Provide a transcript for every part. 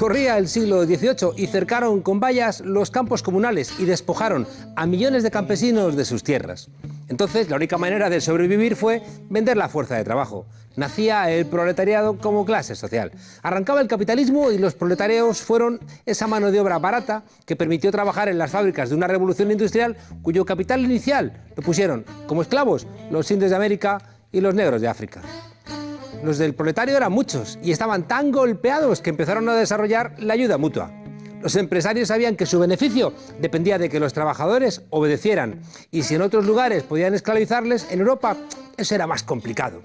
Corría el siglo XVIII y cercaron con vallas los campos comunales y despojaron a millones de campesinos de sus tierras. Entonces, la única manera de sobrevivir fue vender la fuerza de trabajo. Nacía el proletariado como clase social. Arrancaba el capitalismo y los proletarios fueron esa mano de obra barata que permitió trabajar en las fábricas de una revolución industrial cuyo capital inicial lo pusieron como esclavos los indios de América y los negros de África. Los del proletario eran muchos y estaban tan golpeados que empezaron a desarrollar la ayuda mutua. Los empresarios sabían que su beneficio dependía de que los trabajadores obedecieran, y si en otros lugares podían esclavizarles, en Europa eso era más complicado.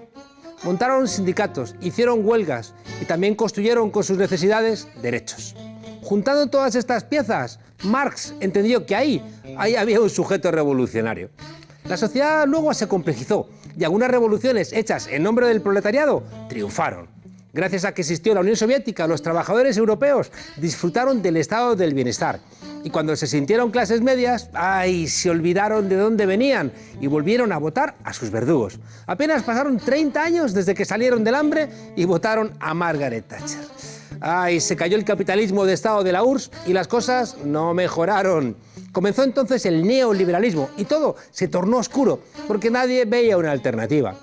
Montaron sindicatos, hicieron huelgas y también construyeron con sus necesidades derechos. Juntando todas estas piezas, Marx entendió que ahí había un sujeto revolucionario. La sociedad luego se complejizó y algunas revoluciones hechas en nombre del proletariado triunfaron. Gracias a que existió la Unión Soviética, los trabajadores europeos disfrutaron del estado del bienestar. Y cuando se sintieron clases medias, se olvidaron de dónde venían y volvieron a votar a sus verdugos. Apenas pasaron 30 años desde que salieron del hambre y votaron a Margaret Thatcher. Se cayó el capitalismo de Estado de la URSS y las cosas no mejoraron. Comenzó entonces el neoliberalismo y todo se tornó oscuro porque nadie veía una alternativa.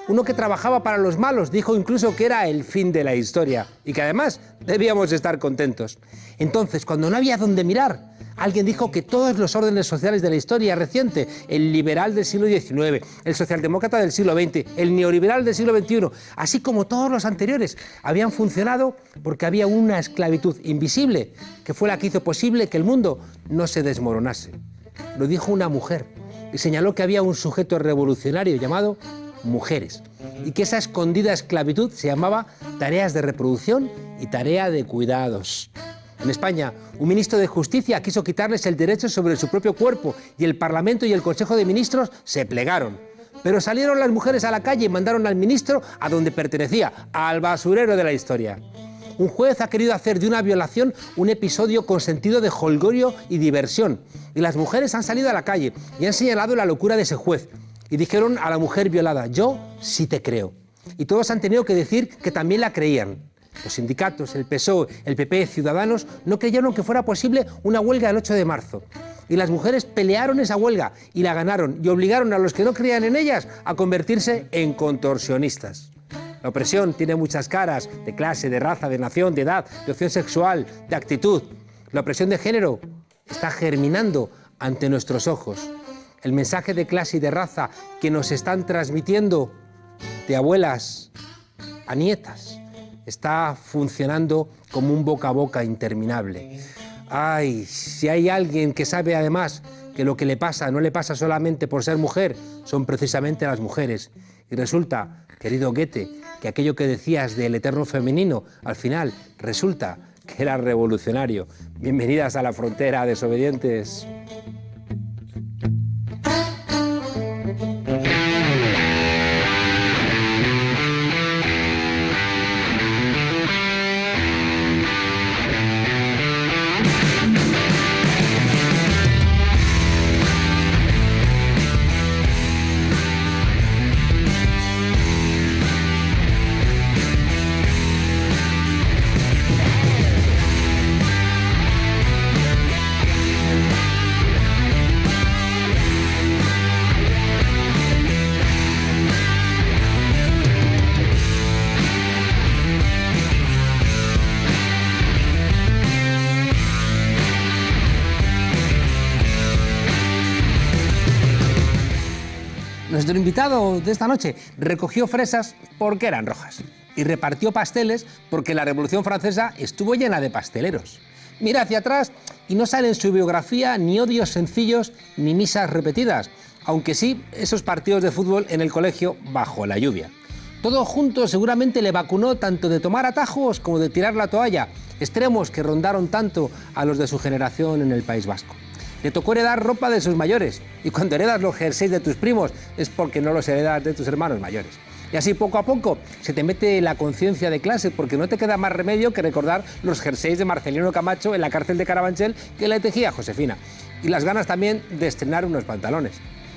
Uno que trabajaba para los malos dijo incluso que era el fin de la historia y que además debíamos estar contentos. Entonces, cuando no había dónde mirar, alguien dijo que todos los órdenes sociales de la historia reciente, el liberal del siglo XIX, el socialdemócrata del siglo XX, el neoliberal del siglo XXI, así como todos los anteriores, habían funcionado porque había una esclavitud invisible que fue la que hizo posible que el mundo no se desmoronase. Lo dijo una mujer y señaló que había un sujeto revolucionario llamado mujeres, y que esa escondida esclavitud se llamaba tareas de reproducción y tarea de cuidados. En España, un ministro de Justicia quiso quitarles el derecho sobre su propio cuerpo y el Parlamento y el Consejo de Ministros se plegaron. Pero salieron las mujeres a la calle y mandaron al ministro a donde pertenecía, al basurero de la historia. Un juez ha querido hacer de una violación un episodio con sentido de jolgorio y diversión, y las mujeres han salido a la calle y han señalado la locura de ese juez. Y dijeron a la mujer violada: yo sí te creo. Y todos han tenido que decir que también la creían. Los sindicatos, el PSOE, el PP, Ciudadanos, no creyeron que fuera posible una huelga el 8 de marzo. Y las mujeres pelearon esa huelga y la ganaron y obligaron a los que no creían en ellas a convertirse en contorsionistas. La opresión tiene muchas caras: de clase, de raza, de nación, de edad, de opción sexual, de actitud. La opresión de género está germinando ante nuestros ojos. El mensaje de clase y de raza que nos están transmitiendo de abuelas a nietas está funcionando como un boca a boca interminable. Si hay alguien que sabe además que lo que le pasa no le pasa solamente por ser mujer, son precisamente las mujeres. Y resulta, querido Goethe, que aquello que decías del eterno femenino, al final resulta que era revolucionario. Bienvenidas a la frontera, desobedientes. Nuestro invitado de esta noche recogió fresas porque eran rojas y repartió pasteles porque la Revolución Francesa estuvo llena de pasteleros. Mira hacia atrás y no sale en su biografía ni odios sencillos ni misas repetidas, aunque sí esos partidos de fútbol en el colegio bajo la lluvia. Todo junto seguramente le vacunó tanto de tomar atajos como de tirar la toalla, extremos que rondaron tanto a los de su generación en el País Vasco. Le tocó heredar ropa de sus mayores, y cuando heredas los jerseys de tus primos es porque no los heredas de tus hermanos mayores. Y así poco a poco se te mete la conciencia de clase, porque no te queda más remedio que recordar los jerseys de Marcelino Camacho en la cárcel de Carabanchel que le tejía Josefina. Y las ganas también de estrenar unos pantalones.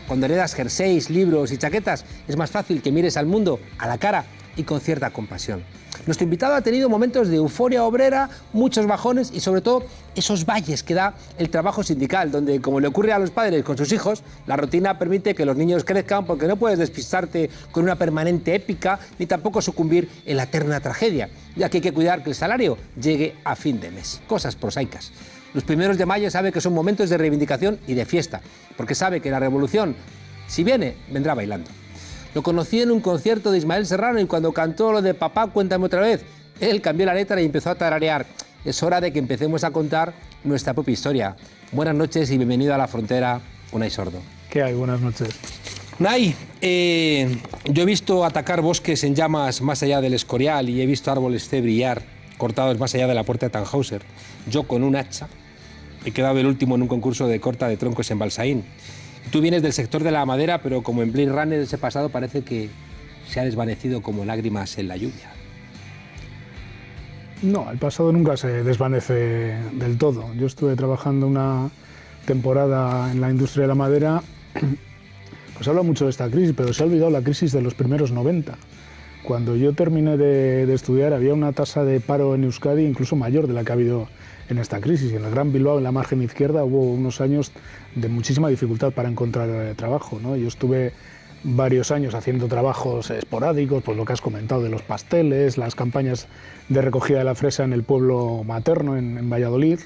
Cuando heredas jerseys, libros y chaquetas, es más fácil que mires al mundo a la cara y con cierta compasión. Nuestro invitado ha tenido momentos de euforia obrera, muchos bajones y sobre todo esos valles que da el trabajo sindical, donde, como le ocurre a los padres con sus hijos, la rutina permite que los niños crezcan porque no puedes despistarte con una permanente épica ni tampoco sucumbir en la eterna tragedia, ya que hay que cuidar que el salario llegue a fin de mes. Cosas prosaicas. Los primeros de mayo sabe que son momentos de reivindicación y de fiesta, porque sabe que la revolución, si viene, vendrá bailando. Lo conocí en un concierto de Ismael Serrano y cuando cantó lo de Papá, cuéntame otra vez, él cambió la letra y empezó a tararear. Es hora de que empecemos a contar nuestra propia historia. Buenas noches y bienvenido a La Frontera, Unai Sordo. ¿Qué hay? Buenas noches. Unai, yo he visto atacar bosques en llamas más allá del Escorial y he visto árboles C brillar, cortados más allá de la puerta de Tannhäuser. Yo con un hacha he quedado el último en un concurso de corta de troncos en Balsaín. Tú vienes del sector de la madera, pero como en Blade Runner ese pasado parece que se ha desvanecido como lágrimas en la lluvia. No, el pasado nunca se desvanece del todo. Yo estuve trabajando una temporada en la industria de la madera, pues habla mucho de esta crisis, pero se ha olvidado la crisis de los primeros 90. Cuando yo terminé de estudiar había una tasa de paro en Euskadi incluso mayor de la que ha habido en esta crisis. En el Gran Bilbao, en la margen izquierda, hubo unos años de muchísima dificultad para encontrar trabajo, ¿no? Yo estuve varios años haciendo trabajos esporádicos, pues lo que has comentado de los pasteles, las campañas de recogida de la fresa en el pueblo materno, en Valladolid,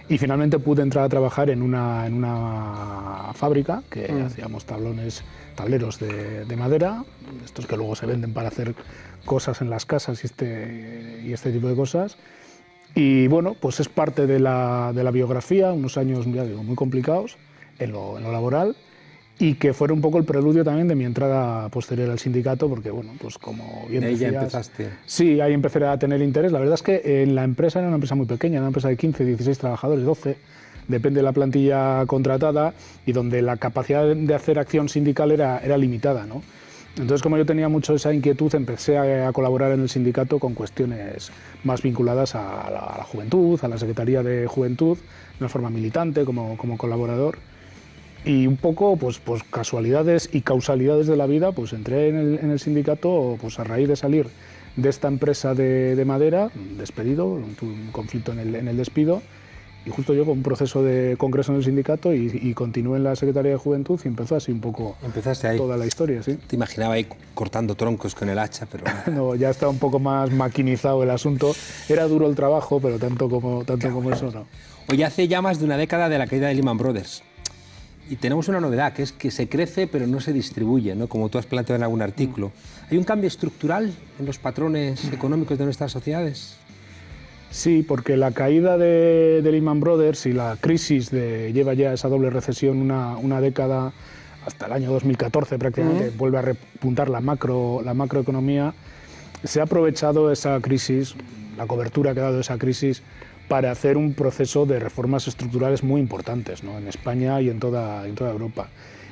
y finalmente pude entrar a trabajar en una fábrica que hacíamos tableros de madera, estos que luego se venden para hacer cosas en las casas y este tipo de cosas. Y bueno, pues es parte de la biografía, unos años, ya digo, muy complicados en lo laboral, y que fuera un poco el preludio también de mi entrada posterior al sindicato, porque bueno, pues como bien decías... ¿De ahí ya empezaste? Sí, ahí empecé a tener interés. La verdad es que en la empresa era una empresa muy pequeña, era una empresa de 15, 16 trabajadores, 12, depende de la plantilla contratada, y donde la capacidad de hacer acción sindical era limitada, ¿no? Entonces, como yo tenía mucho esa inquietud, empecé a colaborar en el sindicato con cuestiones más vinculadas a la juventud, a la Secretaría de Juventud, de una forma militante, como colaborador. Y un poco, pues casualidades y causalidades de la vida, pues entré en el sindicato pues a raíz de salir de esta empresa de madera, despedido, tuve un conflicto en el despido, y justo llegó un proceso de congreso en el sindicato y continué en la Secretaría de Juventud y empezó así un poco toda la historia. ¿Sí? Te imaginaba ahí cortando troncos con el hacha, pero... No, ya estaba un poco más maquinizado el asunto. Era duro el trabajo, pero tanto como eso no. Hoy hace ya más de una década de la caída de Lehman Brothers. Y tenemos una novedad, que es que se crece pero no se distribuye, ¿no? Como tú has planteado en algún artículo. ¿Hay un cambio estructural en los patrones económicos de nuestras sociedades? Sí, porque la caída de Lehman Brothers y la crisis lleva ya esa doble recesión una década, hasta el año 2014 prácticamente, vuelve a repuntar la macroeconomía. Se ha aprovechado esa crisis, la cobertura que ha dado esa crisis, para hacer un proceso de reformas estructurales muy importantes, ¿no? En España y en toda Europa,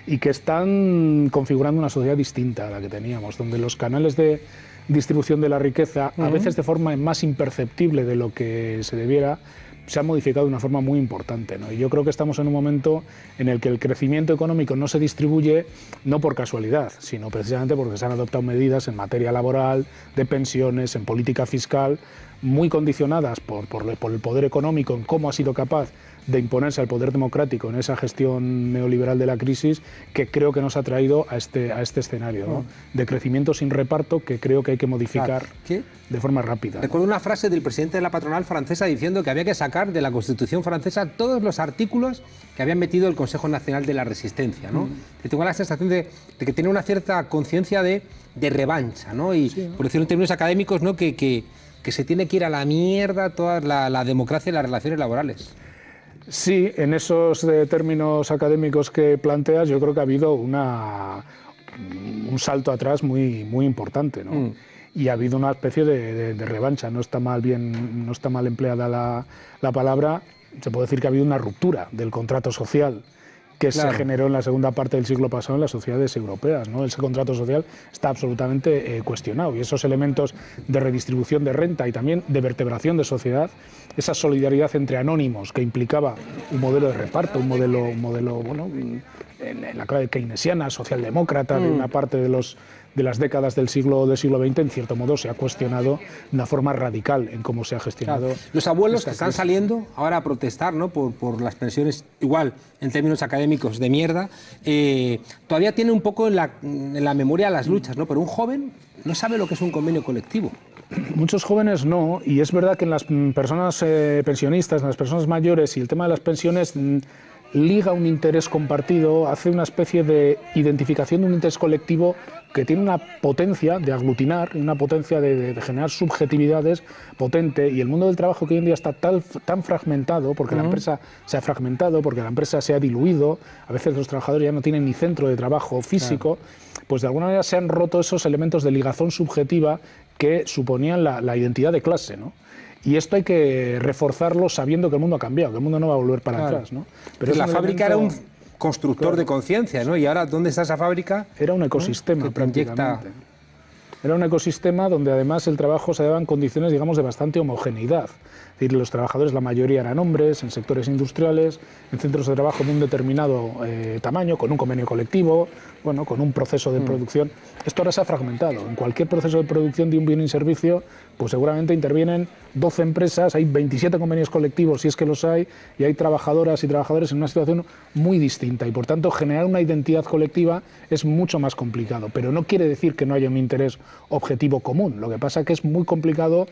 y que están configurando una sociedad distinta a la que teníamos, donde los canales de distribución de la riqueza, a veces de forma más imperceptible de lo que se debiera, se han modificado de una forma muy importante, ¿no? Y yo creo que estamos en un momento en el que el crecimiento económico no se distribuye no por casualidad, sino precisamente porque se han adoptado medidas en materia laboral, de pensiones, en política fiscal, muy condicionadas por el poder económico, en cómo ha sido capaz de imponerse al poder democrático en esa gestión neoliberal de la crisis, que creo que nos ha traído a este escenario, ¿no? De crecimiento sin reparto, que creo que hay que modificar de forma rápida. Recuerdo una frase del presidente de la patronal francesa diciendo que había que sacar de la Constitución francesa todos los artículos que habían metido el Consejo Nacional de la Resistencia, ¿no? Tengo la sensación de que tiene una cierta conciencia de revancha, ¿no? Y por decirlo en términos académicos, ¿no? Que se tiene que ir a la mierda toda la democracia y las relaciones laborales. Sí, en esos términos académicos que planteas, yo creo que ha habido un salto atrás muy importante, ¿no? Y ha habido una especie de revancha. No está mal empleada la palabra. Se puede decir que ha habido una ruptura del contrato social que se generó en la segunda parte del siglo pasado en las sociedades europeas, ¿no? Ese contrato social está absolutamente cuestionado, y esos elementos de redistribución de renta y también de vertebración de sociedad, esa solidaridad entre anónimos que implicaba un modelo de reparto, un modelo bueno, en la clave keynesiana, socialdemócrata, de una parte de las décadas del siglo XX, en cierto modo se ha cuestionado de una forma radical en cómo se ha gestionado. Claro. Los abuelos que están saliendo ahora a protestar, ¿no?, por las pensiones, igual en términos académicos de mierda, todavía tienen un poco en la memoria las luchas, ¿no? Pero un joven no sabe lo que es un convenio colectivo. Muchos jóvenes no, y es verdad que en las personas pensionistas, en las personas mayores, y el tema de las pensiones liga un interés compartido, hace una especie de identificación de un interés colectivo que tiene una potencia de aglutinar, una potencia de generar subjetividades potente, y el mundo del trabajo que hoy en día está tan fragmentado, porque la empresa se ha fragmentado, porque la empresa se ha diluido, a veces los trabajadores ya no tienen ni centro de trabajo físico, pues de alguna manera se han roto esos elementos de ligazón subjetiva que suponían la identidad de clase, ¿no? Y esto hay que reforzarlo sabiendo que el mundo ha cambiado, que el mundo no va a volver para atrás, ¿no? Pero la fábrica era un constructor de conciencia, ¿no? Y ahora, ¿dónde está esa fábrica? Era un ecosistema, prácticamente. Era un ecosistema donde además el trabajo se daba en condiciones, digamos, de bastante homogeneidad. Es decir, los trabajadores, la mayoría eran hombres, en sectores industriales, en centros de trabajo de un determinado tamaño, con un convenio colectivo, bueno, con un proceso de producción. Esto ahora se ha fragmentado. En cualquier proceso de producción de un bien y servicio, pues seguramente intervienen 12 empresas, hay 27 convenios colectivos, si es que los hay, y hay trabajadoras y trabajadores en una situación muy distinta. Y por tanto, generar una identidad colectiva es mucho más complicado. Pero no quiere decir que no haya un interés objetivo común. Lo que pasa es que es muy complicado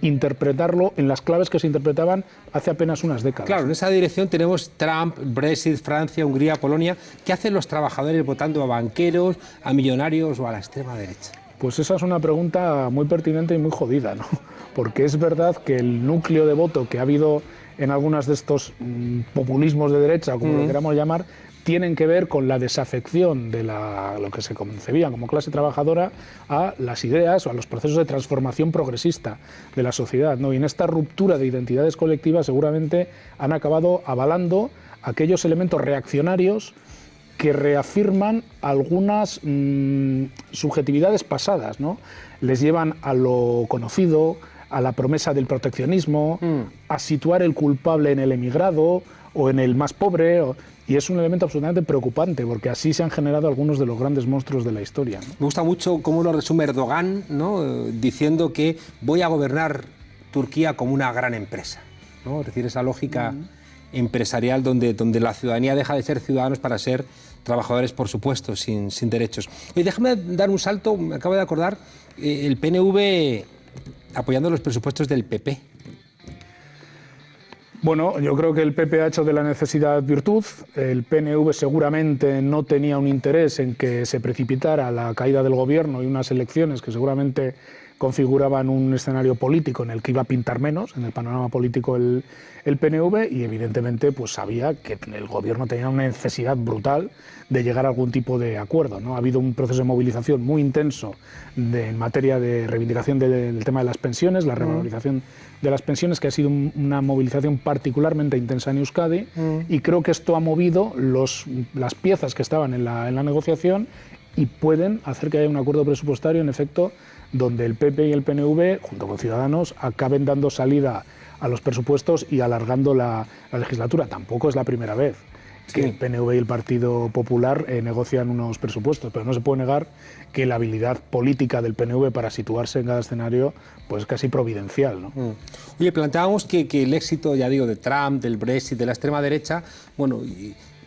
interpretarlo en las claves que se interpretaban hace apenas unas décadas. Claro, en esa dirección tenemos Trump, Brexit, Francia, Hungría, Polonia. ¿Qué hacen los trabajadores votando a banqueros, a millonarios o a la extrema derecha? Pues esa es una pregunta muy pertinente y muy jodida, ¿no? Porque es verdad que el núcleo de voto que ha habido en algunos de estos populismos de derecha, como lo queramos llamar, tienen que ver con la desafección de lo que se concebía como clase trabajadora a las ideas o a los procesos de transformación progresista de la sociedad, ¿no? Y en esta ruptura de identidades colectivas seguramente han acabado avalando aquellos elementos reaccionarios que reafirman algunas subjetividades pasadas, ¿no? Les llevan a lo conocido, a la promesa del proteccionismo, a situar el culpable en el emigrado o en el más pobre, y es un elemento absolutamente preocupante, porque así se han generado algunos de los grandes monstruos de la historia, ¿no? Me gusta mucho cómo lo resume Erdogan, ¿no? Diciendo que voy a gobernar Turquía como una gran empresa, ¿no? Es decir, esa lógica empresarial donde la ciudadanía deja de ser ciudadanos para ser trabajadores, por supuesto, sin derechos. Y déjame dar un salto, me acabo de acordar, el PNV apoyando los presupuestos del PP. Bueno, yo creo que el PP ha hecho de la necesidad virtud. El PNV seguramente no tenía un interés en que se precipitara la caída del gobierno y unas elecciones que seguramente configuraban un escenario político en el que iba a pintar menos en el panorama político el PNV, y evidentemente pues sabía que el gobierno tenía una necesidad brutal de llegar a algún tipo de acuerdo, ¿no? Ha habido un proceso de movilización muy intenso en materia de reivindicación del tema de las pensiones, la revalorización de las pensiones, que ha sido una movilización particularmente intensa en Euskadi, y creo que esto ha movido las piezas que estaban en la negociación y pueden hacer que haya un acuerdo presupuestario, en efecto, donde el PP y el PNV, junto con Ciudadanos, acaben dando salida a los presupuestos y alargando la legislatura. Tampoco es la primera vez que el PNV y el Partido Popular negocian unos presupuestos, pero no se puede negar que la habilidad política del PNV para situarse en cada escenario pues es casi providencial, ¿no? Oye, planteábamos que el éxito, ya digo, de Trump, del Brexit, de la extrema derecha, bueno,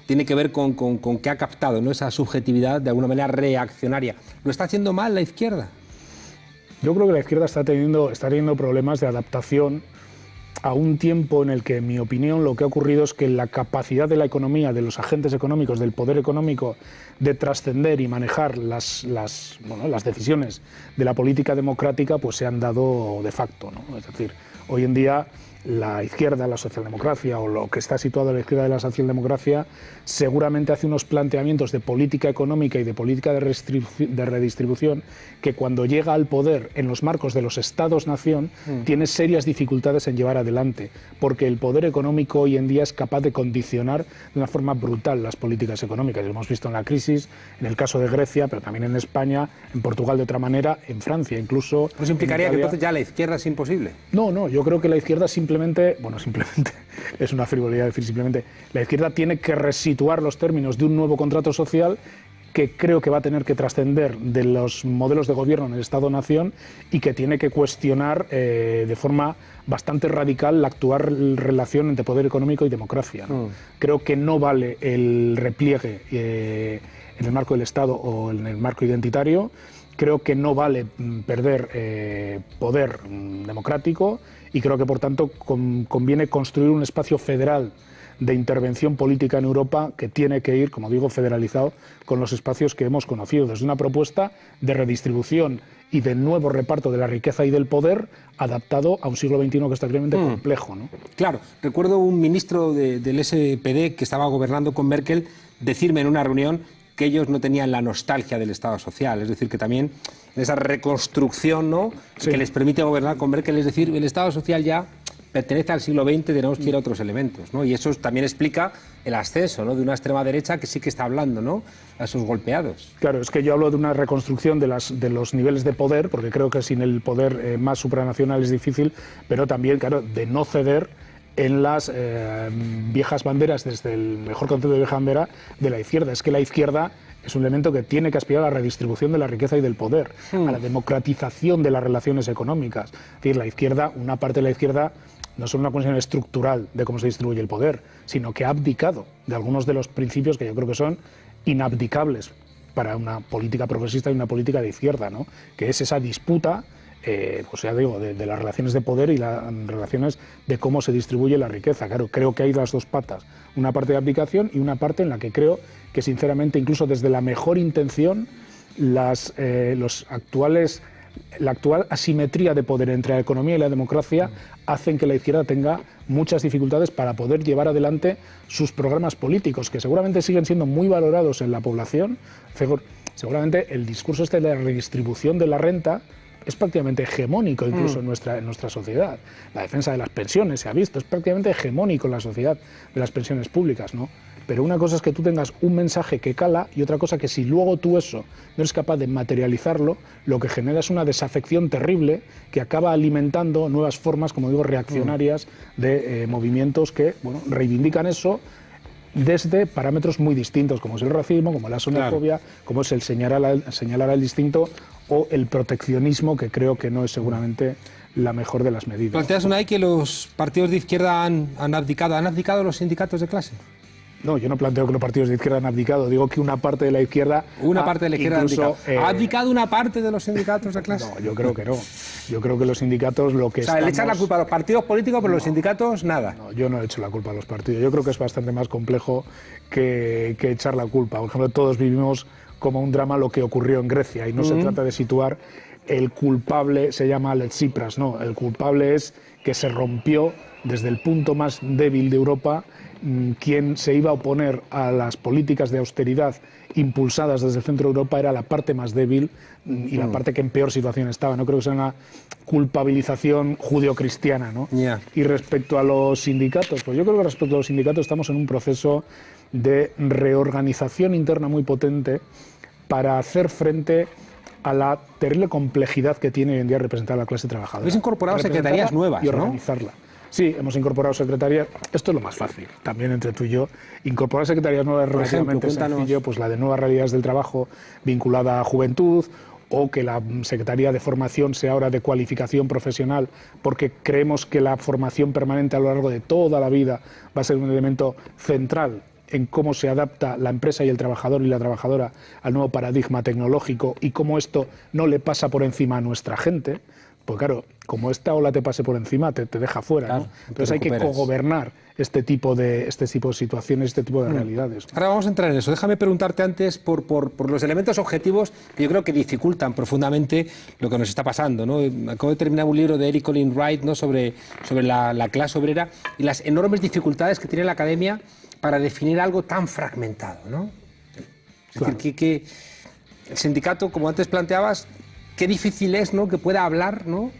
tiene que ver con que ha captado, ¿no?, esa subjetividad de alguna manera reaccionaria. ¿Lo está haciendo mal la izquierda? Yo creo que la izquierda está teniendo problemas de adaptación a un tiempo en el que, en mi opinión, lo que ha ocurrido es que la capacidad de la economía, de los agentes económicos, del poder económico, de trascender y manejar las decisiones de la política democrática, pues se han dado de facto, ¿no? Es decir, hoy en día la izquierda, la socialdemocracia, o lo que está situado a la izquierda de la socialdemocracia, seguramente hace unos planteamientos de política económica y de política de redistribución que, cuando llega al poder en los marcos de los estados-nación, tiene serias dificultades en llevar adelante, porque el poder económico hoy en día es capaz de condicionar de una forma brutal las políticas económicas. Lo hemos visto en la crisis, en el caso de Grecia, pero también en España, en Portugal de otra manera, en Francia incluso. ¿Pues implicaría que entonces ya la izquierda es imposible? No, yo creo que la izquierda es imposible simplemente es una frivolidad decir simplemente, la izquierda tiene que resituar los términos de un nuevo contrato social que creo que va a tener que trascender de los modelos de gobierno en el Estado-Nación y que tiene que cuestionar de forma bastante radical la actual relación entre poder económico y democracia, ¿no? Creo que no vale el repliegue en el marco del Estado o en el marco identitario. Creo que no vale perder poder democrático y creo que, por tanto, conviene construir un espacio federal de intervención política en Europa que tiene que ir, como digo, federalizado con los espacios que hemos conocido, desde una propuesta de redistribución y de nuevo reparto de la riqueza y del poder adaptado a un siglo XXI que está realmente complejo, ¿no? Claro, recuerdo un ministro del SPD que estaba gobernando con Merkel decirme en una reunión que ellos no tenían la nostalgia del Estado social, es decir, que también en esa reconstrucción, ¿no?, que les permite gobernar con Merkel, es decir, el Estado social ya pertenece al siglo XX, tenemos que ir a otros elementos, ¿no? Y eso también explica el ascenso, ¿no?, de una extrema derecha que sí que está hablando, ¿no?, a esos golpeados. Claro, es que yo hablo de una reconstrucción de los niveles de poder, porque creo que sin el poder más supranacional es difícil, pero también, claro, de no ceder en las viejas banderas, desde el mejor concepto de vieja bandera de la izquierda. Es que la izquierda es un elemento que tiene que aspirar a la redistribución de la riqueza y del poder, a la democratización de las relaciones económicas. Es decir, la izquierda, una parte de la izquierda, no es una cuestión estructural de cómo se distribuye el poder, sino que ha abdicado de algunos de los principios que yo creo que son inabdicables para una política progresista y una política de izquierda, ¿no?, que es esa disputa, pues ya digo, de las relaciones de poder y las relaciones de cómo se distribuye la riqueza. Claro, creo que hay las dos patas, una parte de abdicación y una parte en la que creo que, sinceramente, incluso desde la mejor intención, la actual asimetría de poder entre la economía y la democracia hacen que la izquierda tenga muchas dificultades para poder llevar adelante sus programas políticos, que seguramente siguen siendo muy valorados en la población. Seguramente el discurso de la redistribución de la renta es prácticamente hegemónico incluso en nuestra sociedad. La defensa de las pensiones, se ha visto, es prácticamente hegemónico en la sociedad de las pensiones públicas, ¿no? Pero una cosa es que tú tengas un mensaje que cala y otra cosa que si luego tú eso no eres capaz de materializarlo, lo que genera es una desafección terrible que acaba alimentando nuevas formas, como digo, reaccionarias de movimientos que, bueno, reivindican eso desde parámetros muy distintos, como es el racismo, como la xenofobia, como es el señalar al distinto o el proteccionismo, que creo que no es seguramente la mejor de las medidas. ¿Planteas, Unai, que los partidos de izquierda han abdicado? ¿Han abdicado los sindicatos de clase? No, yo no planteo que los partidos de izquierda han abdicado, digo que una parte de la izquierda... Una parte de la izquierda incluso, ¿ha abdicado una parte de los sindicatos de clase? No, yo creo que no. Yo creo que los sindicatos lo que le echan la culpa a los partidos políticos, pero los sindicatos nada. No, yo no he hecho la culpa a los partidos. Yo creo que es bastante más complejo que echar la culpa. Por ejemplo, todos vivimos como un drama lo que ocurrió en Grecia y no se trata de situar el culpable, se llama Alex Tsipras, no. El culpable es que se rompió desde el punto más débil de Europa. Quien se iba a oponer a las políticas de austeridad impulsadas desde el centro de Europa era la parte más débil y la parte que en peor situación estaba. No creo que sea una culpabilización judeocristiana, ¿no? Y respecto a los sindicatos, pues yo creo que respecto a los sindicatos estamos en un proceso de reorganización interna muy potente para hacer frente a la terrible complejidad que tiene hoy en día representar a la clase trabajadora. Habéis incorporado secretarías nuevas, y organizarla. ¿No? Sí, hemos incorporado secretarías. Esto es lo más fácil, también entre tú y yo. Incorporar secretarías nuevas es relativamente sencillo, pues la de nuevas realidades del trabajo vinculada a juventud, o que la Secretaría de Formación sea ahora de cualificación profesional, porque creemos que la formación permanente a lo largo de toda la vida va a ser un elemento central en cómo se adapta la empresa y el trabajador y la trabajadora al nuevo paradigma tecnológico y cómo esto no le pasa por encima a nuestra gente. Pues claro, como esta ola te pase por encima, te deja fuera, claro, ¿no? Entonces hay que cogobernar este tipo de situaciones, este tipo de realidades, ¿no? Ahora vamos a entrar en eso. Déjame preguntarte antes por los elementos objetivos que yo creo que dificultan profundamente lo que nos está pasando, ¿no? Acabo de terminar un libro de Eric Olin Wright, ¿no?, sobre la clase obrera y las enormes dificultades que tiene la academia para definir algo tan fragmentado, ¿no? Es decir, que el sindicato, como antes planteabas, qué difícil es, ¿no?, que pueda hablar, ¿no?,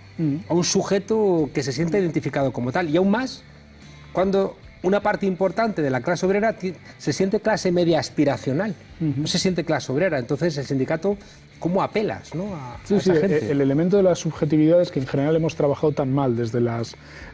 a un sujeto que se siente identificado como tal. Y aún más cuando una parte importante de la clase obrera se siente clase media aspiracional. no se siente clase obrera. Entonces, el sindicato, ¿cómo apelas, ¿no? a esa gente? El elemento de las subjetividades que en general hemos trabajado tan mal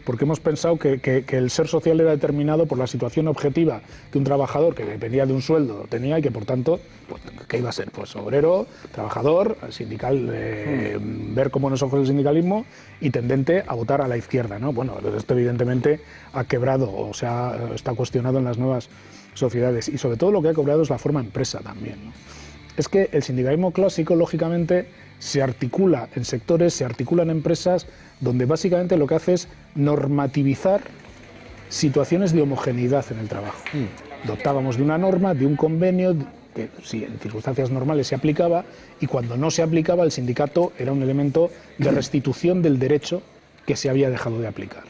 porque hemos pensado que el ser social era determinado por la situación objetiva que un trabajador que dependía de un sueldo tenía y que por tanto, pues, ¿qué iba a ser? Pues obrero, trabajador, sindical, ver cómo nos ojos el sindicalismo y tendente a votar a la izquierda, ¿no? Bueno, esto evidentemente ha quebrado, o sea, está cuestionado en las nuevas sociedades, y sobre todo lo que ha cobrado es la forma empresa también, ¿no? Es que el sindicalismo clásico, lógicamente, se articula en sectores, se articula en empresas, donde básicamente lo que hace es normativizar situaciones de homogeneidad en el trabajo. Dotábamos de una norma, de un convenio, que sí, en circunstancias normales se aplicaba, y cuando no se aplicaba, el sindicato era un elemento de restitución del derecho que se había dejado de aplicar.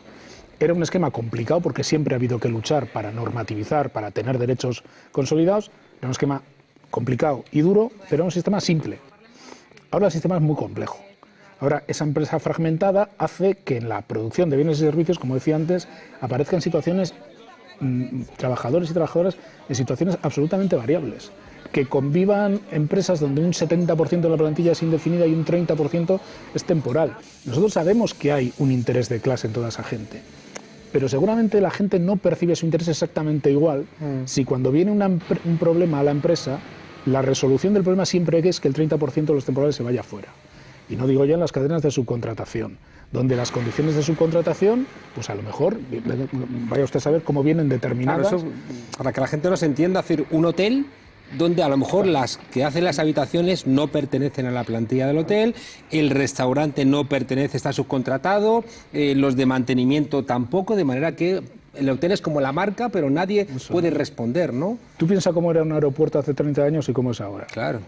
Era un esquema complicado porque siempre ha habido que luchar para normativizar, para tener derechos consolidados. Era un esquema complicado y duro, pero era un sistema simple. Ahora el sistema es muy complejo. Ahora esa empresa fragmentada hace que en la producción de bienes y servicios, como decía antes, aparezcan situaciones, trabajadores y trabajadoras en situaciones absolutamente variables. Que convivan empresas donde un 70% de la plantilla es indefinida y un 30% es temporal. Nosotros sabemos que hay un interés de clase en toda esa gente, pero seguramente la gente no percibe su interés exactamente igual si cuando viene un problema a la empresa, la resolución del problema siempre es que el 30% de los temporales se vaya fuera. Y no digo ya en las cadenas de subcontratación, donde las condiciones de subcontratación, pues a lo mejor, vaya usted a saber cómo vienen determinadas. Claro, eso, para que la gente nos entienda, hacer un hotel donde a lo mejor las que hacen las habitaciones no pertenecen a la plantilla del hotel, el restaurante no pertenece, está subcontratado, los de mantenimiento tampoco, de manera que el hotel es como la marca, pero nadie puede responder, ¿no? Tú piensas cómo era un aeropuerto hace 30 años y cómo es ahora. Claro.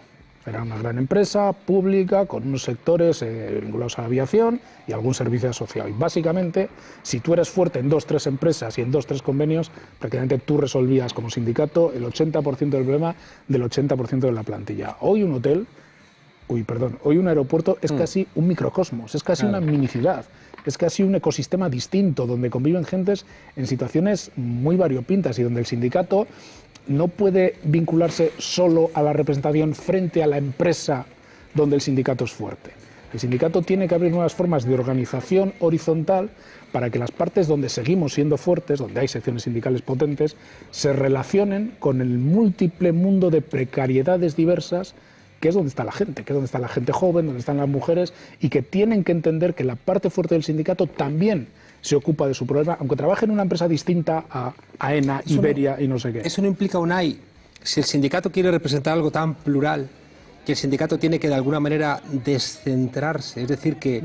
Era una gran empresa pública con unos sectores vinculados a la aviación y algún servicio asociado. Y básicamente, si tú eres fuerte en 2-3 empresas y en 2-3 convenios, prácticamente tú resolvías como sindicato el 80% del problema del 80% de la plantilla. Hoy un aeropuerto es casi un microcosmos, es casi una minicidad. Es casi un ecosistema distinto donde conviven gentes en situaciones muy variopintas y donde el sindicato no puede vincularse solo a la representación frente a la empresa donde el sindicato es fuerte. El sindicato tiene que abrir nuevas formas de organización horizontal para que las partes donde seguimos siendo fuertes, donde hay secciones sindicales potentes, se relacionen con el múltiple mundo de precariedades diversas, que es donde está la gente, que es donde está la gente joven, donde están las mujeres, y que tienen que entender que la parte fuerte del sindicato también se ocupa de su problema, aunque trabaje en una empresa distinta a AENA, Iberia y no sé qué. Eso no implica, Unai, si el sindicato quiere representar algo tan plural, que el sindicato tiene que de alguna manera descentrarse, es decir, que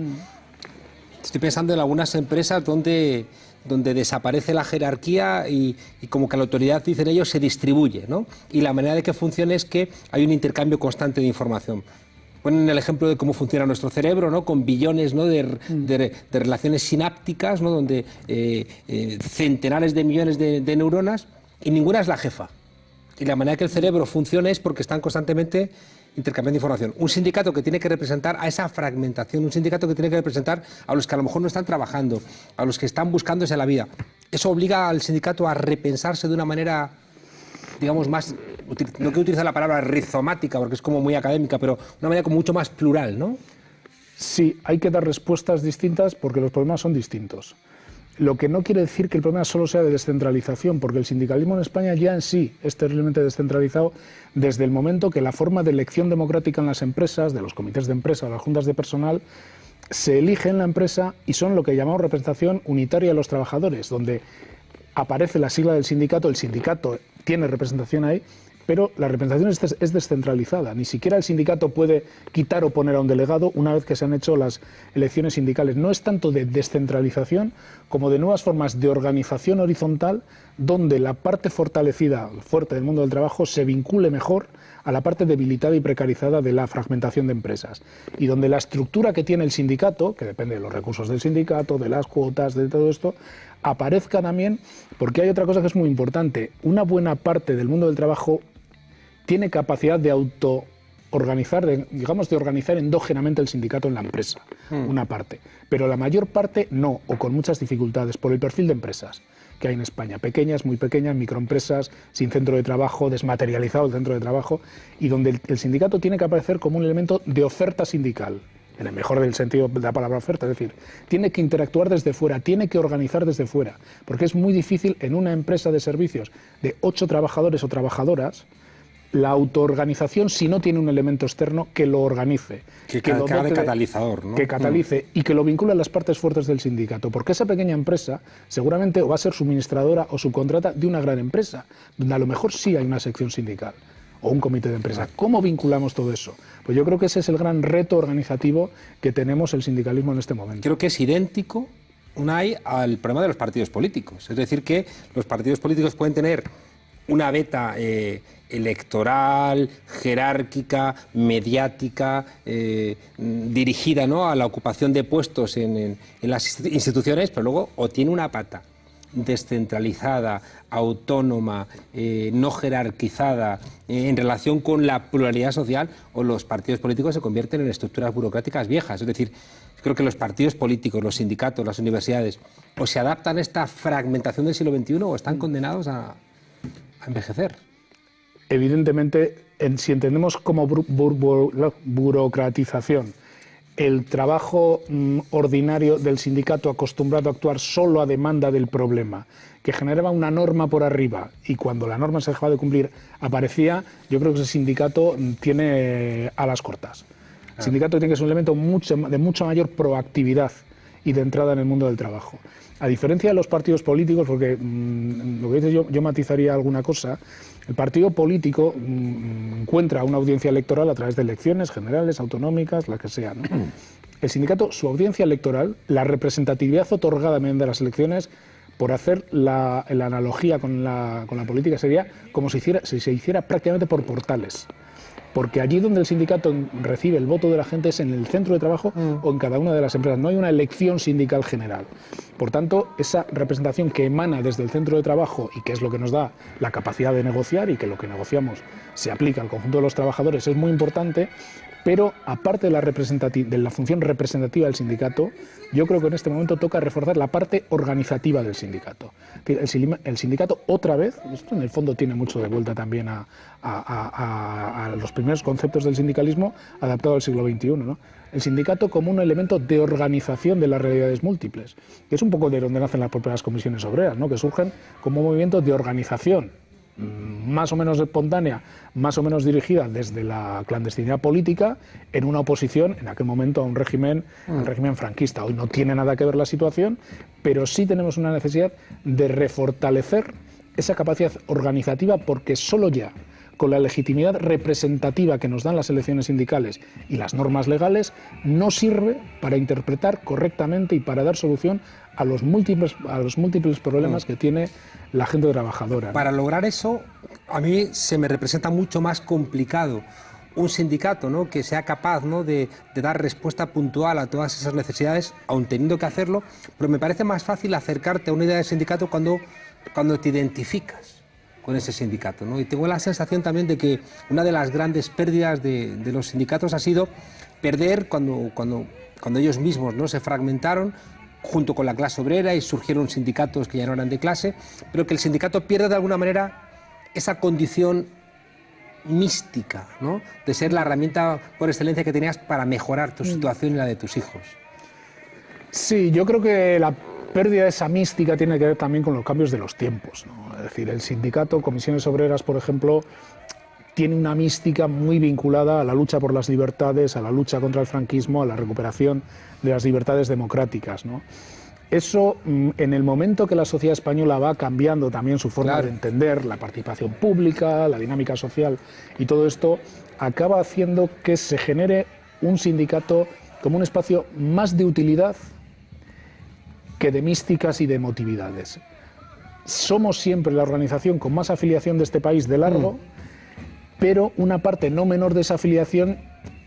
estoy pensando en algunas empresas donde desaparece la jerarquía y como que la autoridad, dicen ellos, se distribuye, ¿no? Y la manera de que funcione es que hay un intercambio constante de información. Ponen el ejemplo de cómo funciona nuestro cerebro, ¿no? Con billones, ¿no? de relaciones sinápticas, ¿no? Donde centenares de millones de neuronas, y ninguna es la jefa. Y la manera que el cerebro funciona es porque están constantemente intercambiando información. Un sindicato que tiene que representar a esa fragmentación, un sindicato que tiene que representar a los que a lo mejor no están trabajando, a los que están buscándose la vida. Eso obliga al sindicato a repensarse de una manera, digamos, más, no quiero utilizar la palabra rizomática porque es como muy académica, pero una manera como mucho más plural, ¿no? Sí, hay que dar respuestas distintas porque los problemas son distintos. Lo que no quiere decir que el problema solo sea de descentralización, porque el sindicalismo en España ya en sí es terriblemente descentralizado desde el momento que la forma de elección democrática en las empresas, de los comités de empresa, de las juntas de personal, se elige en la empresa y son lo que llamamos representación unitaria de los trabajadores, donde aparece la sigla del sindicato, el sindicato tiene representación ahí, pero la representación es descentralizada. Ni siquiera el sindicato puede quitar o poner a un delegado una vez que se han hecho las elecciones sindicales. No es tanto de descentralización como de nuevas formas de organización horizontal donde la parte fortalecida, fuerte del mundo del trabajo, se vincule mejor a la parte debilitada y precarizada de la fragmentación de empresas. Y donde la estructura que tiene el sindicato, que depende de los recursos del sindicato, de las cuotas, de todo esto, aparezca también, porque hay otra cosa que es muy importante. Una buena parte del mundo del trabajo tiene capacidad de autoorganizar, de organizar endógenamente el sindicato en la empresa, una parte. Pero la mayor parte no, o con muchas dificultades, por el perfil de empresas, que hay en España. Pequeñas, muy pequeñas, microempresas, sin centro de trabajo, desmaterializado el centro de trabajo, y donde el sindicato tiene que aparecer como un elemento de oferta sindical, en el mejor del sentido de la palabra oferta, es decir, tiene que interactuar desde fuera, tiene que organizar desde fuera, porque es muy difícil en una empresa de servicios de 8 trabajadores o trabajadoras la autoorganización si no tiene un elemento externo que lo organice. Que haga de catalizador, ¿no? Que catalice y que lo vincule a las partes fuertes del sindicato, porque esa pequeña empresa seguramente o va a ser suministradora o subcontrata de una gran empresa, donde a lo mejor sí hay una sección sindical o un comité de empresa. ¿Cómo vinculamos todo eso? Pues yo creo que ese es el gran reto organizativo que tenemos el sindicalismo en este momento. Creo que es idéntico, Unai, al problema de los partidos políticos. Es decir, que los partidos políticos pueden tener una beta electoral, jerárquica, mediática, dirigida, ¿no?, a la ocupación de puestos en las instituciones, pero luego o tiene una pata descentralizada, autónoma, no jerarquizada, en relación con la pluralidad social, o los partidos políticos se convierten en estructuras burocráticas viejas. Es decir, creo que los partidos políticos, los sindicatos, las universidades, o se adaptan a esta fragmentación del siglo XXI o están condenados a envejecer. Evidentemente, si entendemos como burocratización el trabajo ordinario del sindicato acostumbrado a actuar solo a demanda del problema, que generaba una norma por arriba y cuando la norma se dejaba de cumplir aparecía, yo creo que ese sindicato tiene alas cortas. El sindicato tiene que ser un elemento de mucha mayor proactividad y de entrada en el mundo del trabajo. A diferencia de los partidos políticos, porque lo que dices yo matizaría alguna cosa, el partido político encuentra una audiencia electoral a través de elecciones generales, autonómicas, la que sea, ¿no? El sindicato, su audiencia electoral, la representatividad otorgada mediante las elecciones, por hacer la analogía con la política, sería como si se hiciera prácticamente por portales. Porque allí donde el sindicato recibe el voto de la gente es en el centro de trabajo o en cada una de las empresas. No hay una elección sindical general. Por tanto, esa representación que emana desde el centro de trabajo y que es lo que nos da la capacidad de negociar y que lo que negociamos se aplica al conjunto de los trabajadores es muy importante, pero aparte de la función representativa del sindicato, yo creo que en este momento toca reforzar la parte organizativa del sindicato. El sindicato otra vez, esto en el fondo tiene mucho de vuelta también a los primeros conceptos del sindicalismo adaptado al siglo XXI, ¿no? El sindicato como un elemento de organización de las realidades múltiples, que es un poco de donde nacen las propias comisiones obreras, ¿no?, que surgen como un movimiento de organización más o menos espontánea, más o menos dirigida desde la clandestinidad política, en una oposición en aquel momento a un régimen, al régimen franquista. Hoy no tiene nada que ver la situación, pero sí tenemos una necesidad de refortalecer esa capacidad organizativa, porque solo ya con la legitimidad representativa que nos dan las elecciones sindicales y las normas legales no sirve para interpretar correctamente y para dar solución a los múltiples problemas que tiene la gente trabajadora, ¿no? Para lograr eso, a mí se me representa mucho más complicado un sindicato, ¿no?, que sea capaz, ¿no?, de dar respuesta puntual a todas esas necesidades, aun teniendo que hacerlo, pero me parece más fácil acercarte a una idea de sindicato cuando te identificas con ese sindicato, ¿no? Y tengo la sensación también de que una de las grandes pérdidas de los sindicatos ha sido perder cuando ellos mismos, ¿no?, se fragmentaron junto con la clase obrera y surgieron sindicatos que ya no eran de clase, pero que el sindicato pierde de alguna manera esa condición mística, ¿no?, de ser la herramienta por excelencia que tenías para mejorar tu situación y la de tus hijos. Sí, yo creo que la pérdida de esa mística tiene que ver también con los cambios de los tiempos, ¿no? Es decir, el sindicato, comisiones obreras, por ejemplo, tiene una mística muy vinculada a la lucha por las libertades, a la lucha contra el franquismo, a la recuperación de las libertades democráticas, ¿no? Eso, en el momento que la sociedad española va cambiando también su forma de entender la participación pública, la dinámica social y todo esto, acaba haciendo que se genere un sindicato como un espacio más de utilidad que de místicas y de emotividades. Somos siempre la organización con más afiliación de este país de largo, pero una parte no menor de esa afiliación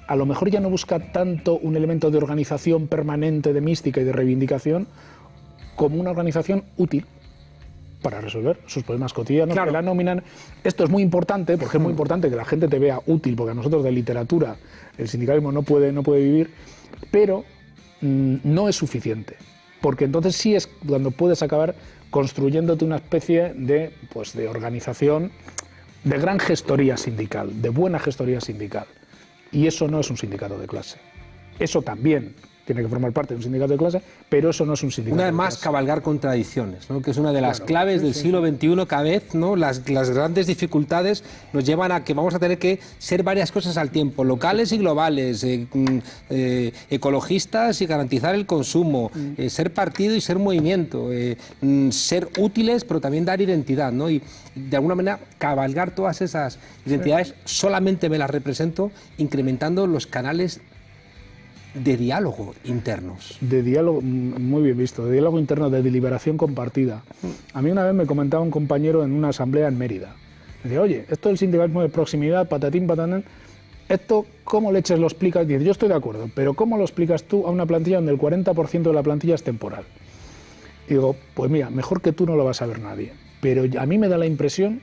a lo mejor ya no busca tanto un elemento de organización permanente, de mística y de reivindicación, como una organización útil para resolver sus problemas cotidianos, que la nominan. Esto es muy importante, porque es muy importante que la gente te vea útil, porque a nosotros de literatura el sindicalismo no puede vivir, pero no es suficiente, porque entonces sí es cuando puedes acabar construyéndote una especie de, pues, de organización de gran gestoría sindical, de buena gestoría sindical. Y eso no es un sindicato de clase. Eso también tiene que formar parte de un sindicato de clase, pero eso no es un sindicato una de vez más, clase. cabalgar contradicciones, ¿no? Que es una de las claves del siglo XXI. Cada vez, ¿no? Las grandes dificultades nos llevan a que vamos a tener que ser varias cosas al tiempo, locales y globales, ecologistas y garantizar el consumo, ser partido y ser movimiento, ser útiles pero también dar identidad, ¿no? Y de alguna manera cabalgar todas esas identidades solamente me las represento incrementando los canales de diálogo internos. De diálogo, muy bien visto, de diálogo interno, de deliberación compartida. A mí una vez me comentaba un compañero en una asamblea en Mérida. Me decía, oye, esto del sindicalismo de proximidad, patatín, patatán, esto, ¿cómo leches lo explicas? Dice, yo estoy de acuerdo, pero ¿cómo lo explicas tú a una plantilla donde el 40% de la plantilla es temporal? Y digo, pues mira, mejor que tú no lo va a saber nadie. Pero a mí me da la impresión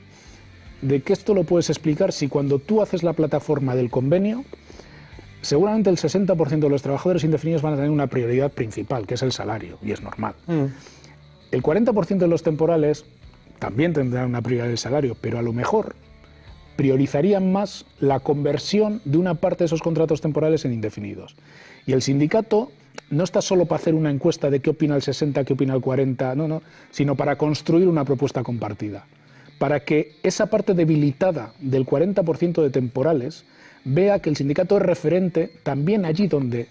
de que esto lo puedes explicar si cuando tú haces la plataforma del convenio, seguramente el 60% de los trabajadores indefinidos van a tener una prioridad principal, que es el salario, y es normal. El 40% de los temporales también tendrán una prioridad del salario, pero a lo mejor priorizarían más la conversión de una parte de esos contratos temporales en indefinidos. Y el sindicato no está solo para hacer una encuesta de qué opina el 60, qué opina el 40, no, sino para construir una propuesta compartida, para que esa parte debilitada del 40% de temporales vea que el sindicato es referente también allí donde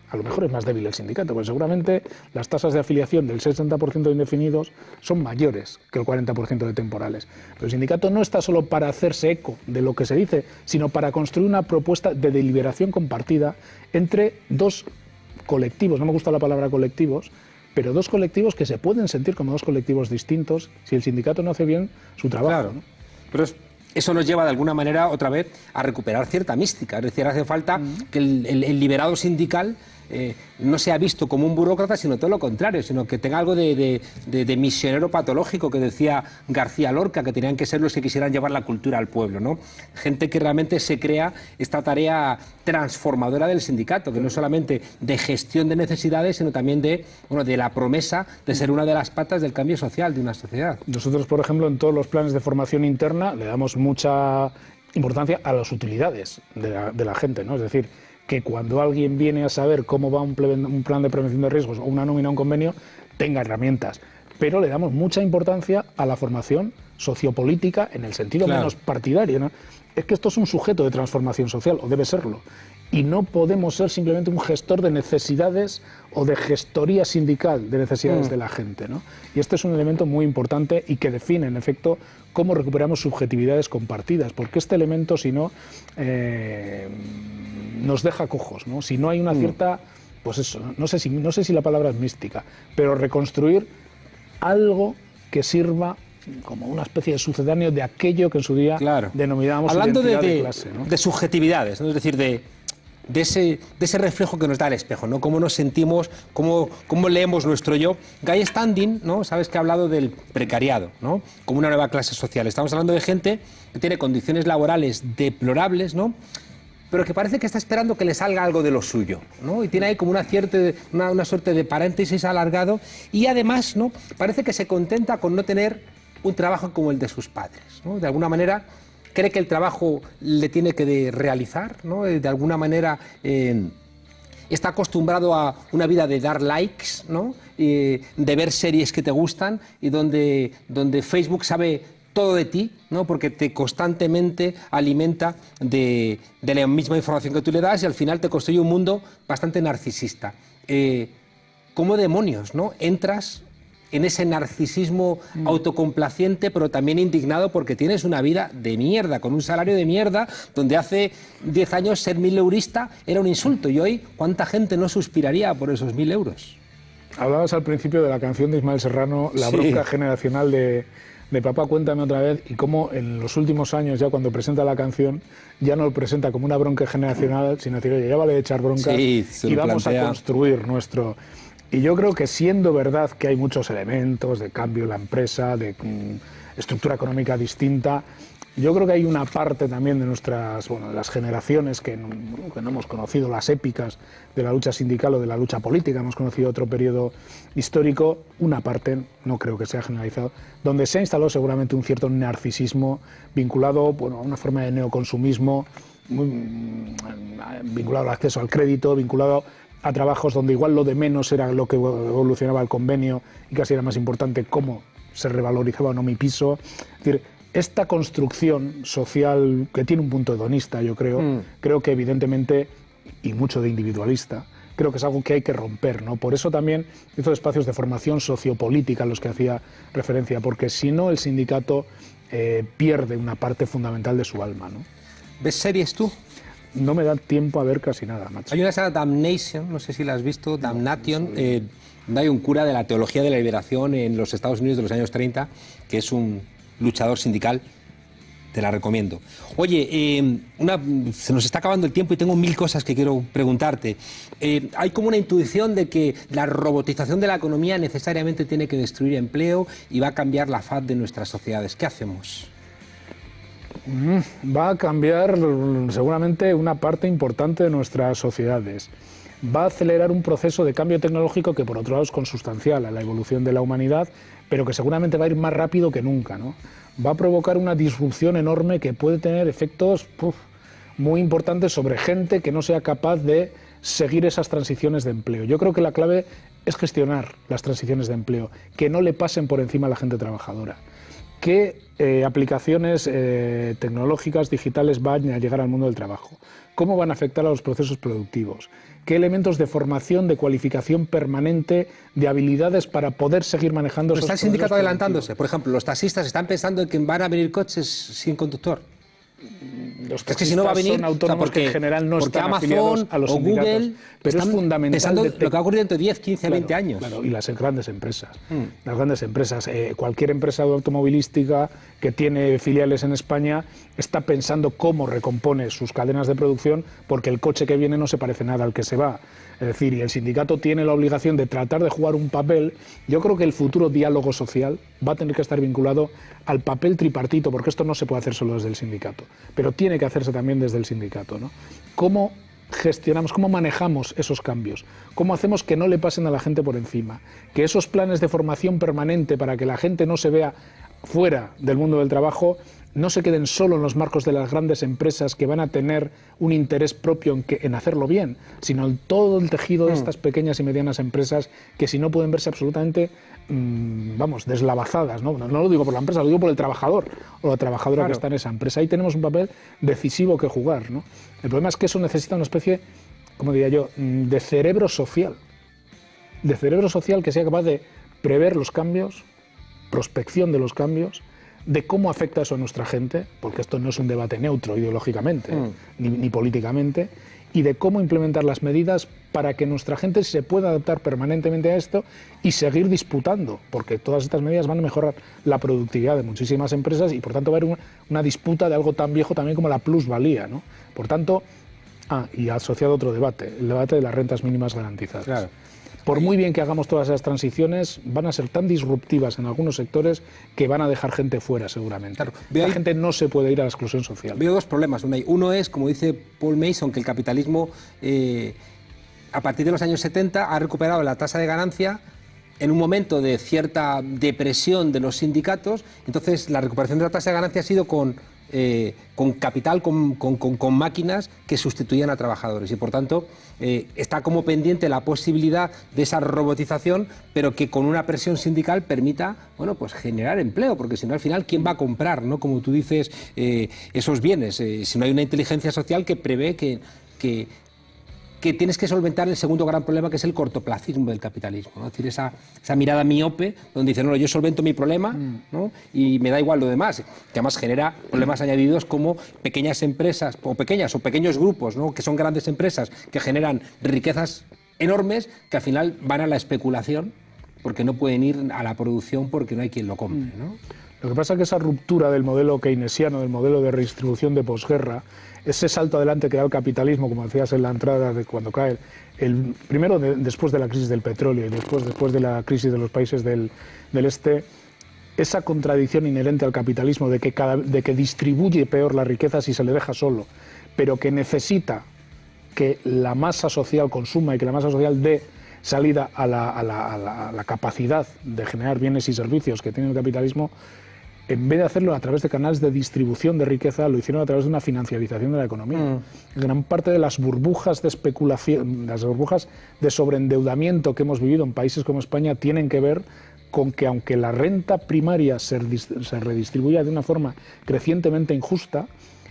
a lo mejor es más débil el sindicato, porque seguramente las tasas de afiliación del 60% de indefinidos son mayores que el 40% de temporales. Pero el sindicato no está solo para hacerse eco de lo que se dice, sino para construir una propuesta de deliberación compartida entre dos colectivos, no me gusta la palabra colectivos, pero dos colectivos que se pueden sentir como dos colectivos distintos si el sindicato no hace bien su trabajo. Claro, ¿no? pero eso nos lleva de alguna manera otra vez a recuperar cierta mística. Es decir, hace falta que el liberado sindical no sea visto como un burócrata, sino todo lo contrario, sino que tenga algo de misionero patológico, que decía García Lorca, que tenían que ser los que quisieran llevar la cultura al pueblo, ¿no? Gente que realmente se crea esta tarea transformadora del sindicato, que no es solamente de gestión de necesidades, sino también de la promesa de ser una de las patas del cambio social de una sociedad. Nosotros, por ejemplo, en todos los planes de formación interna le damos mucha importancia a las utilidades de la gente, ¿no? Es decir, que cuando alguien viene a saber cómo va un plan de prevención de riesgos o una nómina o un convenio, tenga herramientas. Pero le damos mucha importancia a la formación sociopolítica en el sentido menos partidario, ¿no? Es que esto es un sujeto de transformación social, o debe serlo. Y no podemos ser simplemente un gestor de necesidades o de gestoría sindical de necesidades de la gente, ¿no? Y este es un elemento muy importante y que define, en efecto, cómo recuperamos subjetividades compartidas, porque este elemento, si no, nos deja cojos, ¿no? Si no hay una cierta, pues eso, no sé si la palabra es mística, pero reconstruir algo que sirva como una especie de sucedáneo de aquello que en su día denominábamos hablando identidad de clase, ¿no? De subjetividades, ¿no? Es decir, de ese reflejo que nos da el espejo, ¿no? Cómo nos sentimos, cómo leemos nuestro yo. Guy Standing, ¿no? Sabes que ha hablado del precariado, ¿no? Como una nueva clase social. Estamos hablando de gente que tiene condiciones laborales deplorables, ¿no? Pero que parece que está esperando que le salga algo de lo suyo, ¿no? Y tiene ahí como una suerte de paréntesis alargado, y además, ¿no? Parece que se contenta con no tener un trabajo como el de sus padres, ¿no? De alguna manera cree que el trabajo le tiene que realizar, ¿no? De alguna manera está acostumbrado a una vida de dar likes, ¿no? De ver series que te gustan y donde Facebook sabe todo de ti, ¿no? Porque te constantemente alimenta de la misma información que tú le das y al final te construye un mundo bastante narcisista. ¿Cómo demonios, ¿no? entras en ese narcisismo autocomplaciente, pero también indignado porque tienes una vida de mierda, con un salario de mierda, donde hace 10 años ser 1000 eurista era un insulto, y hoy ¿cuánta gente no suspiraría por esos 1000 euros? Hablabas al principio de la canción de Ismael Serrano, la bronca generacional de Papá, cuéntame otra vez, y cómo en los últimos años, ya cuando presenta la canción, ya no lo presenta como una bronca generacional, sino decir, oye, ya vale de echar broncas y vamos a construir nuestro... Y yo creo que, siendo verdad que hay muchos elementos de cambio en la empresa, de estructura económica distinta, Yo creo que hay una parte también de nuestras, bueno, de las generaciones que no hemos conocido las épicas de la lucha sindical o de la lucha política, hemos conocido otro periodo histórico, una parte, no creo que sea generalizado, donde se ha instalado seguramente un cierto narcisismo vinculado, bueno, a una forma de neoconsumismo, vinculado al acceso al crédito, vinculado a trabajos donde igual lo de menos era lo que evolucionaba el convenio y casi era más importante cómo se revalorizaba o no mi piso. Es decir, esta construcción social que tiene un punto hedonista, yo creo que evidentemente, y mucho de individualista, creo que es algo que hay que romper, ¿no? Por eso también estos espacios de formación sociopolítica a los que hacía referencia, porque si no el sindicato pierde una parte fundamental de su alma, ¿no? ¿Ves series tú? No me da tiempo a ver casi nada, macho. Hay una saga Damnation, no sé si la has visto, Damnation, donde hay un cura de la teología de la liberación en los Estados Unidos de los años 30, que es un luchador sindical, te la recomiendo. Oye, se nos está acabando el tiempo y tengo 1000 cosas que quiero preguntarte. Hay como una intuición de que la robotización de la economía necesariamente tiene que destruir empleo y va a cambiar la faz de nuestras sociedades. ¿Qué hacemos? Va a cambiar seguramente una parte importante de nuestras sociedades. Va a acelerar un proceso de cambio tecnológico que por otro lado es consustancial a la evolución de la humanidad, pero que seguramente va a ir más rápido que nunca, ¿no? Va a provocar una disrupción enorme que puede tener efectos muy importantes sobre gente que no sea capaz de seguir esas transiciones de empleo. Yo creo que la clave es gestionar las transiciones de empleo, que no le pasen por encima a la gente trabajadora. ¿Qué aplicaciones tecnológicas, digitales van a llegar al mundo del trabajo? ¿Cómo van a afectar a los procesos productivos? ¿Qué elementos de formación, de cualificación permanente, de habilidades para poder seguir manejando esos procesos? ¿Está el sindicato adelantándose? Por ejemplo, los taxistas están pensando en que van a venir coches sin conductor. Los es que si no va a venir, son autónomos, que en general no están Amazon afiliados a los o sindicatos, Google pero es fundamental pensando lo que va a ocurrir dentro de 10, 15, 20 años. Claro, y las grandes empresas. Las grandes empresas. Cualquier empresa automovilística que tiene filiales en España está pensando cómo recompone sus cadenas de producción porque el coche que viene no se parece nada al que se va. Es decir, y el sindicato tiene la obligación de tratar de jugar un papel. Yo creo que el futuro diálogo social va a tener que estar vinculado al papel tripartito, porque esto no se puede hacer solo desde el sindicato, pero tiene que hacerse también desde el sindicato, ¿no? ¿Cómo gestionamos, cómo manejamos esos cambios? ¿Cómo hacemos que no le pasen a la gente por encima? Que esos planes de formación permanente para que la gente no se vea fuera del mundo del trabajo no se queden solo en los marcos de las grandes empresas que van a tener un interés propio en hacerlo bien, sino en todo el tejido de estas pequeñas y medianas empresas que si no pueden verse absolutamente, deslavazadas, ¿no? No lo digo por la empresa, lo digo por el trabajador o la trabajadora que está en esa empresa. Ahí tenemos un papel decisivo que jugar, ¿no? El problema es que eso necesita una especie, como diría yo, de cerebro social que sea capaz de prever los cambios, prospección de los cambios, de cómo afecta eso a nuestra gente, porque esto no es un debate neutro ideológicamente ni políticamente, y de cómo implementar las medidas para que nuestra gente se pueda adaptar permanentemente a esto y seguir disputando, porque todas estas medidas van a mejorar la productividad de muchísimas empresas y por tanto va a haber una disputa de algo tan viejo también como la plusvalía, ¿no? Por tanto, y asociado a otro debate, el debate de las rentas mínimas garantizadas. Claro. Por muy bien que hagamos todas esas transiciones, van a ser tan disruptivas en algunos sectores que van a dejar gente fuera seguramente. Claro. La gente no se puede ir a la exclusión social. Veo dos problemas. Uno es, como dice Paul Mason, que el capitalismo a partir de los años 70 ha recuperado la tasa de ganancia en un momento de cierta depresión de los sindicatos. Entonces la recuperación de la tasa de ganancia ha sido con capital, con máquinas que sustituían a trabajadores y por tanto está como pendiente la posibilidad de esa robotización, pero que con una presión sindical permita, bueno, pues generar empleo, porque si no al final ¿quién va a comprar, no? Como tú dices, esos bienes? Si no hay una inteligencia social que prevé que tienes que solventar el segundo gran problema, que es el cortoplacismo del capitalismo, ¿no? Es decir, esa mirada miope donde dice, no, yo solvento mi problema, ¿no? Y me da igual lo demás, que además genera problemas añadidos como pequeñas empresas, o pequeños grupos, ¿no? Que son grandes empresas que generan riquezas enormes que al final van a la especulación porque no pueden ir a la producción porque no hay quien lo compre, ¿no? Lo que pasa es que esa ruptura del modelo keynesiano, del modelo de redistribución de posguerra, ese salto adelante que da el capitalismo, como decías en la entrada de cuando cae, después de la crisis del petróleo y después de la crisis de los países del este, esa contradicción inherente al capitalismo de que distribuye peor la riqueza si se le deja solo, pero que necesita que la masa social consuma y que la masa social dé salida a la capacidad de generar bienes y servicios que tiene el capitalismo, en vez de hacerlo a través de canales de distribución de riqueza, lo hicieron a través de una financiarización de la economía. Gran parte de las burbujas de especulación, las burbujas de sobreendeudamiento que hemos vivido en países como España tienen que ver con que, aunque la renta primaria se redistribuía de una forma crecientemente injusta,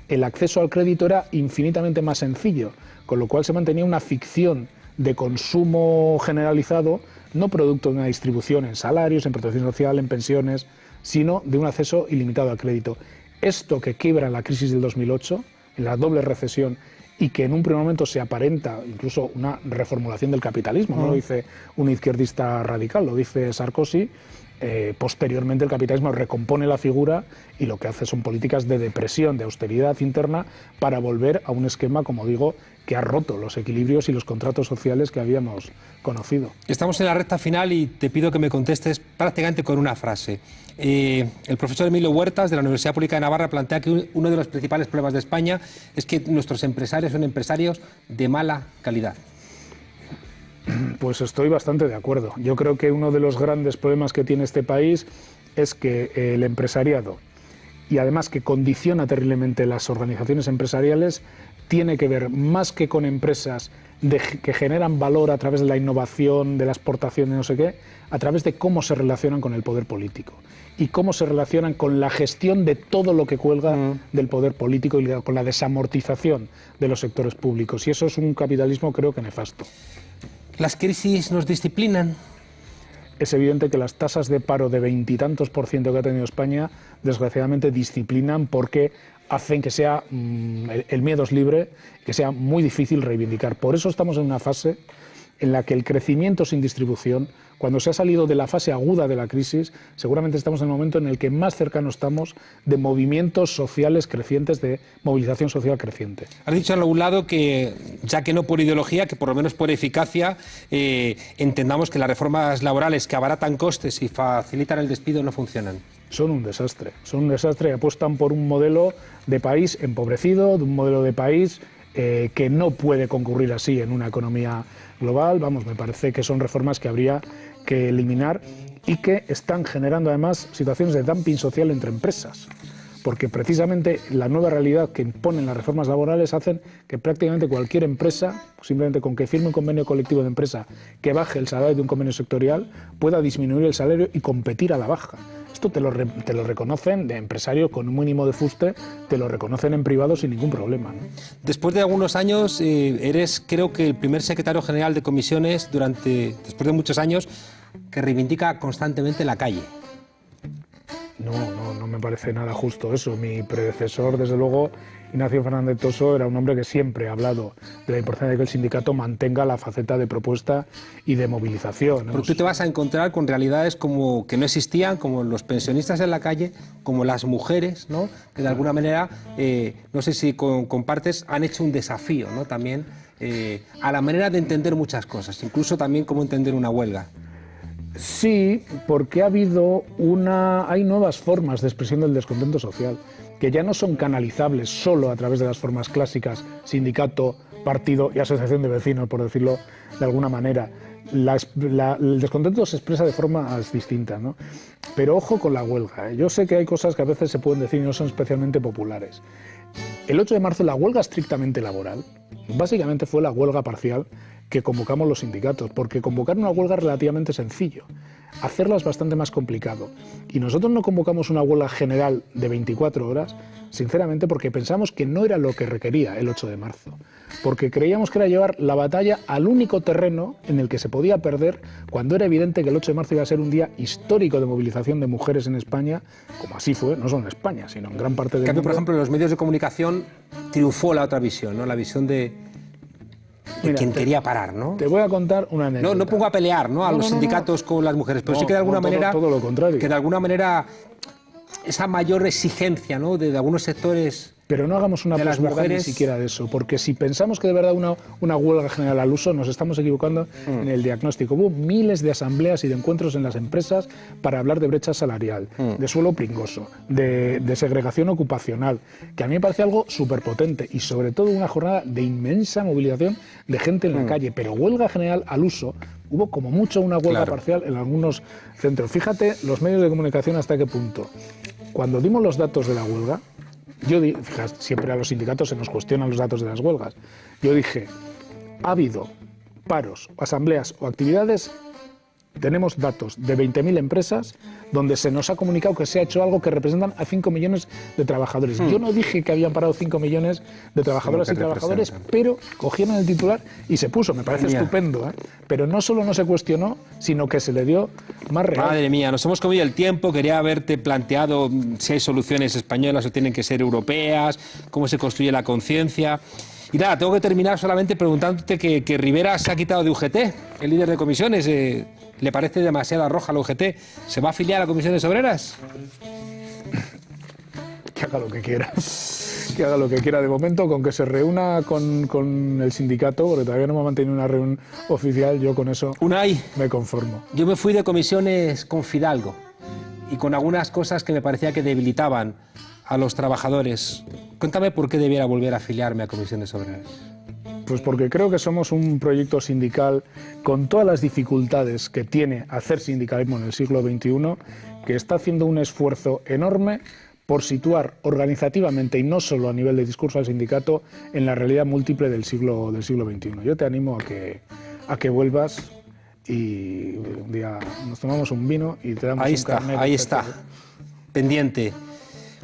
el acceso al crédito era infinitamente más sencillo, con lo cual se mantenía una ficción de consumo generalizado, no producto de una distribución en salarios, en protección social, en pensiones, sino de un acceso ilimitado al crédito. Esto que quiebra en la crisis del 2008, en la doble recesión, y que en un primer momento se aparenta incluso una reformulación del capitalismo, no lo dice un izquierdista radical, lo dice Sarkozy. Posteriormente el capitalismo recompone la figura y lo que hace son políticas de depresión, de austeridad interna, para volver a un esquema, como digo, que ha roto los equilibrios y los contratos sociales que habíamos conocido. Estamos en la recta final y te pido que me contestes prácticamente con una frase. El profesor Emilio Huertas, de la Universidad Pública de Navarra, plantea que uno de los principales problemas de España es que nuestros empresarios son empresarios de mala calidad. Pues estoy bastante de acuerdo. Yo creo que uno de los grandes problemas que tiene este país es que el empresariado, y además que condiciona terriblemente las organizaciones empresariales, tiene que ver más que con empresas que generan valor a través de la innovación, de la exportación, de no sé qué, a través de cómo se relacionan con el poder político y cómo se relacionan con la gestión de todo lo que cuelga del poder político y con la desamortización de los sectores públicos. Y eso es un capitalismo, creo que nefasto. ¿Las crisis nos disciplinan? Es evidente que las tasas de paro de 20 y tantos % que ha tenido España, desgraciadamente, disciplinan porque hacen que sea, el miedo es libre, que sea muy difícil reivindicar. Por eso estamos en una fase en la que el crecimiento sin distribución, cuando se ha salido de la fase aguda de la crisis, seguramente estamos en el momento en el que más cercano estamos de movimientos sociales crecientes, de movilización social creciente. Has dicho en algún lado que, ya que no por ideología, que por lo menos por eficacia, entendamos que las reformas laborales que abaratan costes y facilitan el despido no funcionan. Son un desastre y apuestan por un modelo de país empobrecido, de un modelo de país que no puede concurrir así en una economía global. Vamos, me parece que son reformas que habría que eliminar y que están generando además situaciones de dumping social entre empresas, porque precisamente la nueva realidad que imponen las reformas laborales hacen que prácticamente cualquier empresa, simplemente con que firme un convenio colectivo de empresa que baje el salario de un convenio sectorial, pueda disminuir el salario y competir a la baja. Esto te lo reconocen de empresario con un mínimo de fuste, te lo reconocen en privado sin ningún problema, ¿no? Después de algunos años, eres, creo que, el primer secretario general de comisiones después de muchos años, que reivindica constantemente la calle. No me parece nada justo eso. Mi predecesor, desde luego, Ignacio Fernández Toso, era un hombre que siempre ha hablado de la importancia de que el sindicato mantenga la faceta de propuesta y de movilización. Porque tú te vas a encontrar con realidades como que no existían, como los pensionistas en la calle, como las mujeres, ¿no? Que de alguna manera, no sé si compartes, han hecho un desafío, ¿no? También a la manera de entender muchas cosas, incluso también cómo entender una huelga. Sí, porque hay nuevas formas de expresión del descontento social, que ya no son canalizables solo a través de las formas clásicas, sindicato, partido y asociación de vecinos, por decirlo de alguna manera. El descontento se expresa de formas distintas, ¿no? Pero ojo con la huelga, ¿eh? Yo sé que hay cosas que a veces se pueden decir y no son especialmente populares. El 8 de marzo, la huelga estrictamente laboral, básicamente fue la huelga parcial que convocamos los sindicatos, porque convocar una huelga es relativamente sencillo, hacerla es bastante más complicado. Y nosotros no convocamos una huelga general de 24 horas, sinceramente porque pensamos que no era lo que requería el 8 de marzo, porque creíamos que era llevar la batalla al único terreno en el que se podía perder cuando era evidente que el 8 de marzo iba a ser un día histórico de movilización de mujeres en España, como así fue, no solo en España, sino en gran parte del mundo. Por ejemplo, en los medios de comunicación triunfó la otra visión, ¿no? La visión de quien quería parar, ¿no? Te voy a contar una anécdota. No pongo a pelear, ¿no? A los sindicatos con las mujeres, pero sí que de alguna manera... Todo lo contrario. Que de alguna manera esa mayor exigencia, ¿no? De algunos sectores Pero no hagamos una de las posverdad mujeres ni siquiera de eso, porque si pensamos que de verdad una huelga general al uso, nos estamos equivocando en el diagnóstico. Hubo miles de asambleas y de encuentros en las empresas para hablar de brecha salarial, de suelo pringoso, de segregación ocupacional, que a mí me parece algo súper potente y sobre todo una jornada de inmensa movilización de gente en la calle. Pero huelga general al uso, hubo como mucho una huelga parcial en algunos centros. Fíjate los medios de comunicación hasta qué punto. Cuando dimos los datos de la huelga, fíjate, siempre a los sindicatos se nos cuestionan los datos de las huelgas. Yo dije, ha habido paros, asambleas o actividades, tenemos datos de 20.000 empresas donde se nos ha comunicado que se ha hecho algo que representan a 5 millones de trabajadores. Yo no dije que habían parado 5 millones de trabajadoras y trabajadores, pero cogieron el titular y se puso. Me parece estupendo, ¿eh? Pero no solo no se cuestionó, sino que se le dio más real. Madre mía, nos hemos comido el tiempo. Quería haberte planteado si hay soluciones españolas o tienen que ser europeas, cómo se construye la conciencia. Y nada, tengo que terminar solamente preguntándote que Rivera se ha quitado de UGT, el líder de comisiones. ¿Le parece demasiada roja la UGT? ¿Se va a afiliar a Comisiones Obreras? Que haga lo que quiera. Que haga lo que quiera de momento, con que se reúna con el sindicato, porque todavía no hemos mantenido una reunión oficial, yo con eso Unai, me conformo. yo me fui de comisiones con Fidalgo y con algunas cosas que me parecía que debilitaban a los trabajadores. Cuéntame por qué debiera volver a afiliarme a Comisiones Obreras. Pues porque creo que somos un proyecto sindical con todas las dificultades que tiene hacer sindicalismo en el siglo XXI, que está haciendo un esfuerzo enorme por situar organizativamente y no solo a nivel de discurso al sindicato en la realidad múltiple del siglo XXI. Yo te animo a que vuelvas y un día nos tomamos un vino y te damos un carnet. Ahí está, pendiente.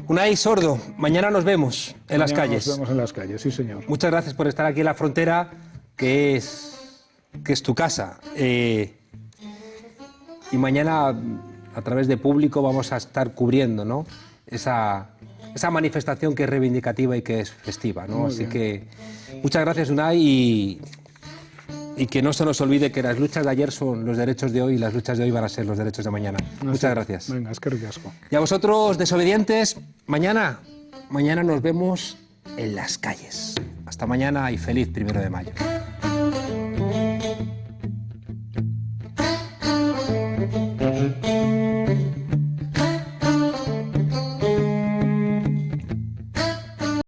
Unai Sordo, mañana nos vemos en las calles. Nos vemos en las calles, sí señor. Muchas gracias por estar aquí en la frontera, que es tu casa. Y mañana, a través de Público, vamos a estar cubriendo, ¿no?, esa manifestación que es reivindicativa y que es festiva, ¿no? Así que muchas gracias, Unai, y que no se nos olvide que las luchas de ayer son los derechos de hoy y las luchas de hoy van a ser los derechos de mañana. Muchas gracias. Venga, es que ricasco. Y a vosotros, desobedientes, mañana nos vemos en las calles. Hasta mañana y feliz 1 de mayo.